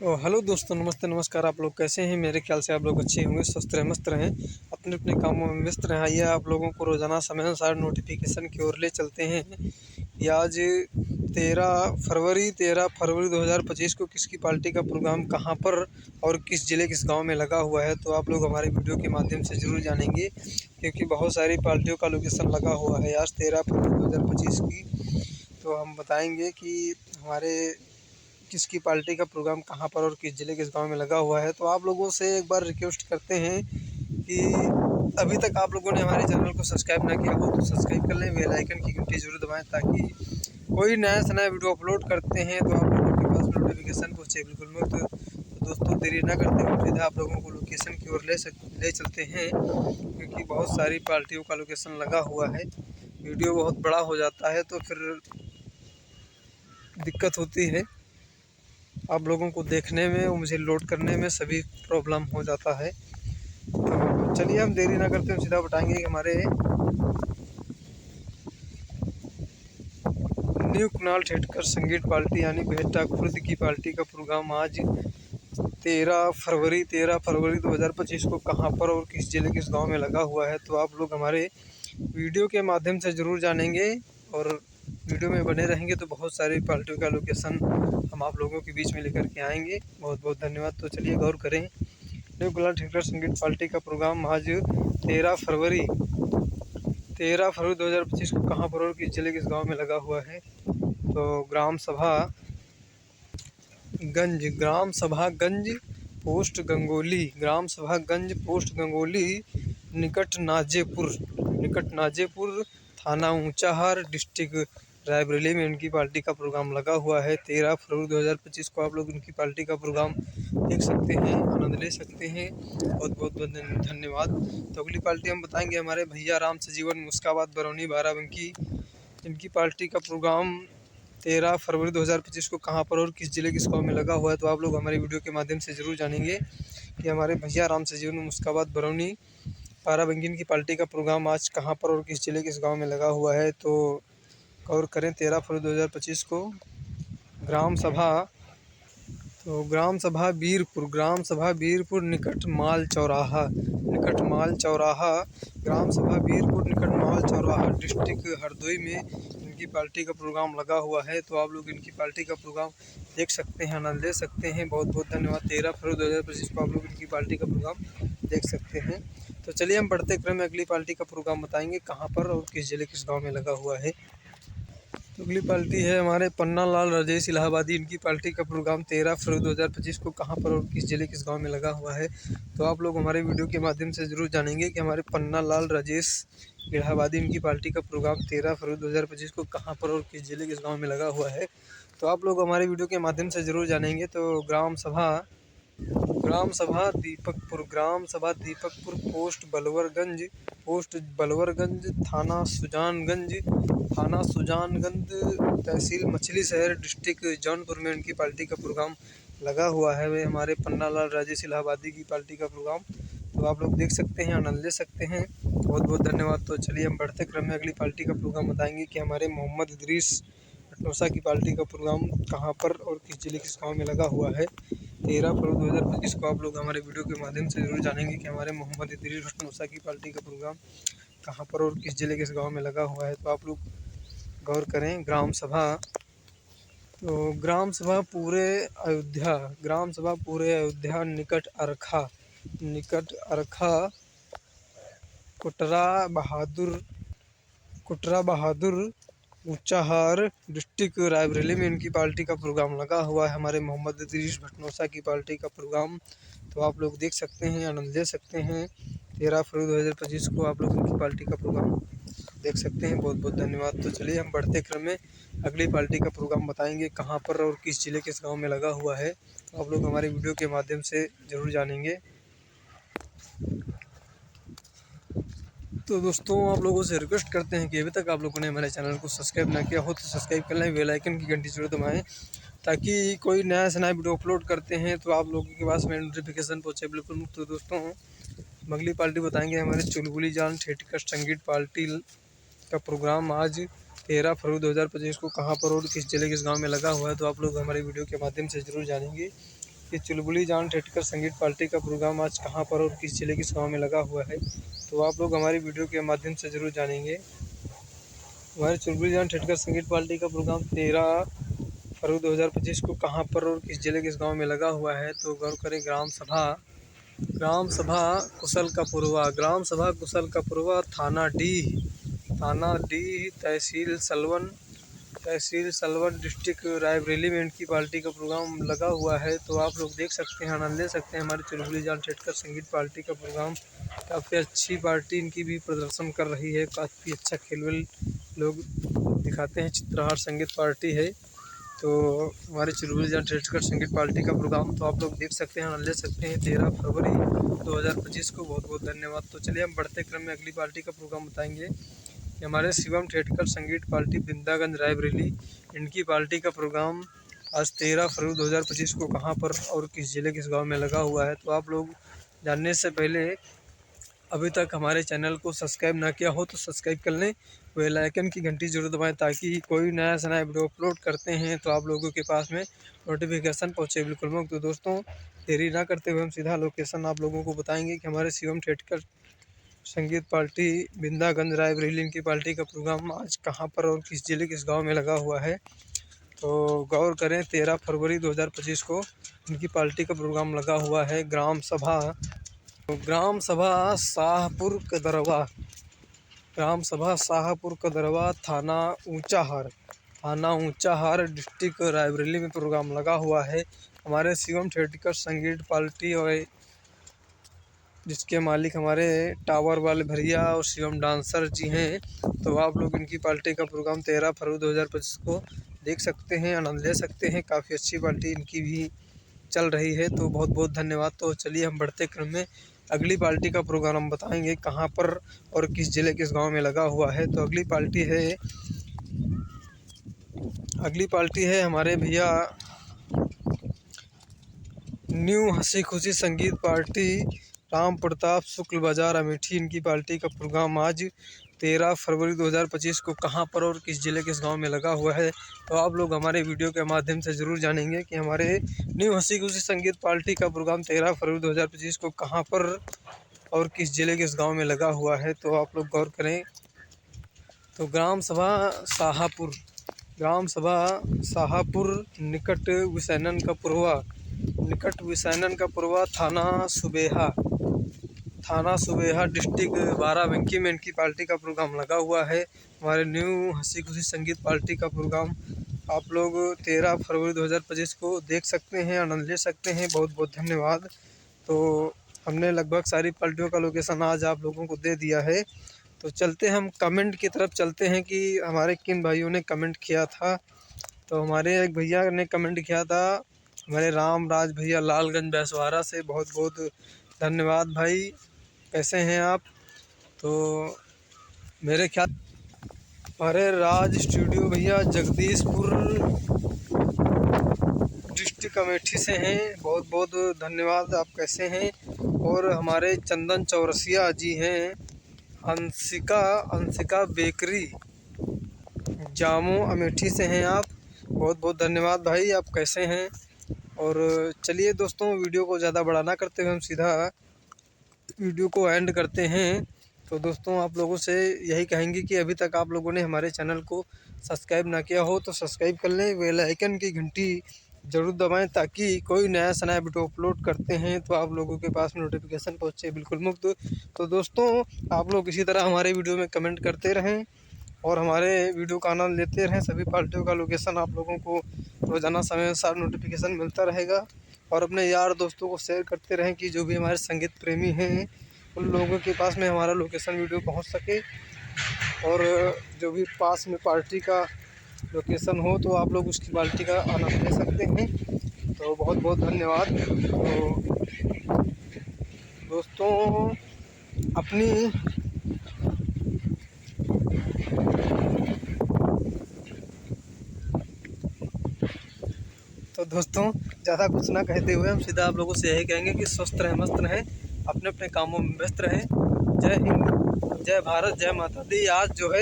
Hello दोस्तों, नमस्ते नमस्कार। आप लोग कैसे हैं? मेरे ख्याल से आप लोग अच्छे होंगे, स्वस्थ रहें, मस्त रहें, अपने अपने कामों में व्यस्त रहें। आइए आप लोगों को रोज़ाना समय अनुसार नोटिफिकेशन की ओर ले चलते हैं कि आज 13 फरवरी 2025 को किसकी पार्टी का प्रोग्राम कहाँ पर और किस ज़िले किस गांव में लगा हुआ है। तो आप लोग हमारे वीडियो के माध्यम से ज़रूर जानेंगे, क्योंकि बहुत सारी पार्टियों का लोकेशन लगा हुआ है आज 13 फरवरी 2025 की। तो हम बताएंगे कि हमारे किसकी पार्टी का प्रोग्राम कहाँ पर और किस ज़िले किस गांव में लगा हुआ है। तो आप लोगों से एक बार रिक्वेस्ट करते हैं कि अभी तक आप लोगों ने हमारे चैनल को सब्सक्राइब ना किया हो तो सब्सक्राइब कर लें, बेल आइकन की घंटी जरूर दबाएं, ताकि कोई नया से नया वीडियो अपलोड करते हैं तो आप लोगों के पास नोटिफिकेशन पहुँचे बिल्कुल मुफ्त। तो दोस्तों, देरी ना करते हुए सीधा आप लोगों को लोकेशन की ओर ले चलते हैं, क्योंकि बहुत सारी पार्टियों का लोकेशन लगा हुआ है। वीडियो बहुत बड़ा हो जाता है तो फिर दिक्कत होती है, आप लोगों को देखने में और मुझे लोड करने में सभी प्रॉब्लम हो जाता है। तो चलिए हम देरी ना करते हुए सीधा बताएंगे कि हमारे न्यू कुणाल ठेठकर संगीत पार्टी यानी बेहटा खुर्द की पार्टी का प्रोग्राम आज 13 फरवरी 2025 को कहां पर और किस जिले किस गांव में लगा हुआ है। तो आप लोग हमारे वीडियो के माध्यम से ज़रूर जानेंगे और वीडियो में बने रहेंगे तो बहुत सारी पार्टियों का लोकेशन हम आप लोगों के बीच में लेकर के आएंगे। बहुत बहुत धन्यवाद। तो चलिए गौर करें, न्यू कुणाल ठेठकर संगीत पार्टी का प्रोग्राम आज 13 फरवरी 2025 को कहां पर और किस जिले किस गांव में लगा हुआ है। तो ग्राम सभा गंज पोस्ट गंगोली निकट नाजेपुर थाना ऊंचाहार डिस्ट्रिक्ट रायबरेली में इनकी पार्टी का प्रोग्राम लगा हुआ है। 13 फरवरी 2025 को आप लोग इनकी पार्टी का प्रोग्राम देख सकते हैं, आनंद ले सकते हैं। बहुत बहुत धन्यवाद। तो अगली पार्टी हम बताएंगे हमारे भैया राम सजीवन मुस्काबाद बरौनी बाराबंकी, इनकी पार्टी का प्रोग्राम 13 फरवरी 2025 को कहां पर और किस जिले किस गांव में लगा हुआ है। तो आप लोग हमारे वीडियो के माध्यम से ज़रूर जानेंगे कि हमारे भैया राम सजीवन मुस्काबाद बरौनी बाराबंकी की पार्टी का प्रोग्राम आज कहां पर और किस जिले किस गांव में लगा हुआ है। तो गौर करें, 13 फरवरी 2025 को ग्राम सभा ग्राम सभा वीरपुर निकट माल चौराहा डिस्ट्रिक्ट हरदोई में इनकी पार्टी का प्रोग्राम लगा हुआ है। तो आप लोग इनकी पार्टी का प्रोग्राम देख सकते हैं, आनंद ले सकते हैं। बहुत बहुत धन्यवाद। 13 फरवरी 2025 को आप लोग इनकी पार्टी का प्रोग्राम देख सकते हैं। तो चलिए हम बढ़ते क्रम में अगली पार्टी का प्रोग्राम बताएंगे कहाँ पर और किस जिले किस गाँव में लगा हुआ है। तो अगली पार्टी है हमारे पन्ना लाल राजेश इलाहाबादी, इनकी पार्टी का प्रोग्राम 13 फरवरी 2025 को कहां पर और किस जिले किस गांव में लगा हुआ है। तो आप लोग हमारे वीडियो के माध्यम से ज़रूर जानेंगे कि हमारे पन्ना लाल राजेश इलाहाबादी इनकी पार्टी का प्रोग्राम 13 फरवरी 2025 को कहां पर और किस जिले किस गाँव में लगा हुआ है। तो आप लोग हमारे वीडियो के माध्यम से ज़रूर जानेंगे। तो ग्राम सभा दीपकपुर पोस्ट बलवरगंज थाना सुजानगंज तहसील मछली शहर डिस्ट्रिक्ट जौनपुर में इनकी पार्टी का प्रोग्राम लगा हुआ है। वे हमारे पन्ना लाल राजेश इलाहाबादी की पार्टी का प्रोग्राम तो आप लोग देख सकते हैं, आनंद ले सकते हैं। बहुत बहुत धन्यवाद। तो चलिए हम बढ़ते क्रम में अगली पार्टी का प्रोग्राम बताएंगे कि हमारे मोहम्मद इदरीस भटनोसा की पार्टी का प्रोग्राम कहाँ पर और किस जिले किस गाँव में लगा हुआ है। 13 फरवरी 2025 को आप लोग हमारे वीडियो के माध्यम से जरूर जानेंगे कि हमारे मोहम्मद इदरीस भटनोसा की पार्टी का प्रोग्राम कहाँ पर और किस जिले किस गांव में लगा हुआ है। तो आप लोग गौर करें, ग्राम सभा पूरे अयोध्या निकट अरखा कुटरा बहादुर ऊंचाहार डिस्ट्रिक्ट रायबरेली में इनकी पार्टी का प्रोग्राम लगा हुआ है। हमारे मोहम्मद इदरीस भटनोसा की पार्टी का प्रोग्राम तो आप लोग देख सकते हैं, आनंद ले सकते हैं। 13 फरवरी 2025 को आप लोग इनकी पार्टी का प्रोग्राम देख सकते हैं। बहुत बहुत धन्यवाद। तो चलिए हम बढ़ते क्रम में अगली पार्टी का प्रोग्राम बताएंगे कहाँ पर और किस जिले किस गांव में लगा हुआ है। तो आप लोग हमारे वीडियो के माध्यम से ज़रूर जानेंगे। तो दोस्तों, आप लोगों से रिक्वेस्ट करते हैं कि अभी तक आप लोगों ने हमारे चैनल को सब्सक्राइब ना किया हो तो सब्सक्राइब कर लें, बेल आइकन की घंटी जरूर दबाएं, ताकि कोई नया से नया वीडियो अपलोड करते हैं तो आप लोगों के पास में नोटिफिकेशन पहुँचे बिल्कुल मुफ्त। तो दोस्तों, अगली पार्टी बताएंगे हमारे चुलबुली जान ठेठकर संगीत पार्टी का प्रोग्राम आज 13 फरवरी 2025 को कहाँ पर और किस जिले किस गाँव में लगा हुआ है। तो आप लोग हमारे वीडियो के माध्यम से ज़रूर जानेंगे। कि चुलबुली जान ठेठकर संगीत पार्टी का प्रोग्राम आज कहाँ पर और किस जिले किस गाँव में लगा हुआ है, तो आप लोग हमारी वीडियो के माध्यम से ज़रूर जानेंगे। हमारे चुलबुली जान ठेठकर संगीत पार्टी का प्रोग्राम 13 फरवरी 2025 को कहाँ पर और किस जिले किस गाँव में लगा हुआ है, तो गौर करें। ग्राम सभा कुशल का पुरवा, ग्राम सभा कुशल का पुरवा, थाना डी, तहसील सलवन, डिस्ट्रिक्ट रायबरेली में इनकी पार्टी का प्रोग्राम लगा हुआ है। तो आप लोग देख सकते हैं, आनंद ले सकते हैं। हमारी चुलबुली जान ठेठकर संगीत पार्टी का प्रोग्राम काफ़ी अच्छी पार्टी इनकी भी प्रदर्शन कर रही है, काफ़ी अच्छा खेल लोग दिखाते हैं। चित्रहार संगीत पार्टी है, तो हमारे चुलबुली जान ठेठकर संगीत पार्टी का प्रोग्राम तो आप लोग देख सकते हैं, आनंद ले सकते हैं। 13 फरवरी 2025 को। बहुत बहुत धन्यवाद। तो चलिए हम बढ़ते क्रम में अगली पार्टी का प्रोग्राम बताएंगे। हमारे शिवम ठेठकर संगीत पार्टी बिंदागंज रायबरेली, इनकी पार्टी का प्रोग्राम आज 13 फरवरी 2025 को कहां पर और किस जिले किस गांव में लगा हुआ है। तो आप लोग जानने से पहले अभी तक हमारे चैनल को सब्सक्राइब ना किया हो तो सब्सक्राइब कर लें, बेल आइकन की घंटी जरूर दबाएं, ताकि कोई नया से नया वीडियो अपलोड करते हैं तो आप लोगों के पास में नोटिफिकेशन पहुँचे बिल्कुल मुफ्त। तो दोस्तों देरी ना करते हुए हम सीधा लोकेशन आप लोगों को बताएंगे कि हमारे शिवम ठेठकर संगीत पार्टी बिंदागंज रायबरेली इनकी पार्टी का प्रोग्राम आज कहां पर और किस जिले किस गांव में लगा हुआ है। तो गौर करें, 13 फरवरी 2025 को इनकी पार्टी का प्रोग्राम लगा हुआ है। ग्राम सभा शाहपुर कदरवा, थाना ऊंचाहार, डिस्ट्रिक्ट रायबरेली में प्रोग्राम लगा हुआ है। हमारे शिवम ठेठकर संगीत पार्टी और जिसके मालिक हमारे टावर वाले भैया और शिवम डांसर जी हैं। तो आप लोग इनकी पार्टी का प्रोग्राम 13 फरवरी 2025 को देख सकते हैं, आनंद ले सकते हैं। काफ़ी अच्छी पार्टी इनकी भी चल रही है, तो बहुत बहुत धन्यवाद। तो चलिए हम बढ़ते क्रम में अगली पार्टी का प्रोग्राम बताएंगे कहां पर और किस जिले किस गांव में लगा हुआ है। तो अगली पार्टी है हमारे भैया न्यू हंसी खुशी संगीत पार्टी राम प्रताप शुक्ल बाजार अमेठी, इनकी पार्टी का प्रोग्राम आज 13 फरवरी 2025 को कहां पर और किस जिले किस गांव में लगा हुआ है। तो आप लोग हमारे वीडियो के माध्यम से ज़रूर जानेंगे कि हमारे न्यू हंसी खुशी संगीत पार्टी का प्रोग्राम 13 फरवरी 2025 को कहां पर और किस जिले किस गांव में लगा हुआ है। तो आप लोग गौर करें। तो ग्राम सभा शाहपुर निकट विसैनन का पुरवा, थाना सुबेहा, डिस्ट्रिक्ट बाराबंकी में इनकी पार्टी का प्रोग्राम लगा हुआ है। हमारे न्यू हंसी खुशी संगीत पार्टी का प्रोग्राम आप लोग 13 फरवरी 2025 को देख सकते हैं, आनंद ले सकते हैं। बहुत बहुत धन्यवाद। तो हमने लगभग सारी पार्टियों का लोकेशन आज आप लोगों को दे दिया है। तो चलते हम कमेंट की तरफ चलते हैं कि हमारे किन भाइयों ने कमेंट किया था। तो हमारे एक भैया ने कमेंट किया था, हमारे राम राज भैया लालगंज बैसवारा से। बहुत बहुत धन्यवाद भाई, कैसे हैं आप। तो मेरे ख्याल हमारे राज स्टूडियो भैया जगदीशपुर डिस्ट्रिक्ट अमेठी से हैं। बहुत बहुत धन्यवाद, आप कैसे हैं। और हमारे चंदन चौरसिया जी हैं, अंशिका बेकरी जामो अमेठी से हैं आप। बहुत बहुत धन्यवाद भाई, आप कैसे हैं। और चलिए दोस्तों वीडियो को ज़्यादा बड़ा ना करते हुए हम सीधा वीडियो को एंड करते हैं। तो दोस्तों आप लोगों से यही कहेंगे कि अभी तक आप लोगों ने हमारे चैनल को सब्सक्राइब ना किया हो तो सब्सक्राइब कर लें, बेल आइकन की घंटी ज़रूर दबाएं, ताकि कोई नया से नया वीडियो अपलोड करते हैं तो आप लोगों के पास नोटिफिकेशन पहुंचे बिल्कुल मुफ्त। तो दोस्तों आप लोग इसी तरह हमारे वीडियो में कमेंट करते रहें और हमारे वीडियो का आनंद लेते रहें। सभी पार्टियों का लोकेशन आप लोगों को रोज़ाना समय अनुसार नोटिफिकेशन मिलता रहेगा। और अपने यार दोस्तों को शेयर करते रहें कि जो भी हमारे संगीत प्रेमी हैं उन लोगों के पास में हमारा लोकेशन वीडियो पहुंच सके। और जो भी पास में पार्टी का लोकेशन हो तो आप लोग उसकी पार्टी का आनंद ले सकते हैं। तो बहुत बहुत धन्यवाद। तो दोस्तों ज़्यादा कुछ ना कहते हुए हम सीधा आप लोगों से यही कहेंगे कि स्वस्थ रहें, मस्त रहें, अपने अपने कामों में व्यस्त रहें। जय हिंद, जय भारत, जय माता दी। आज जो है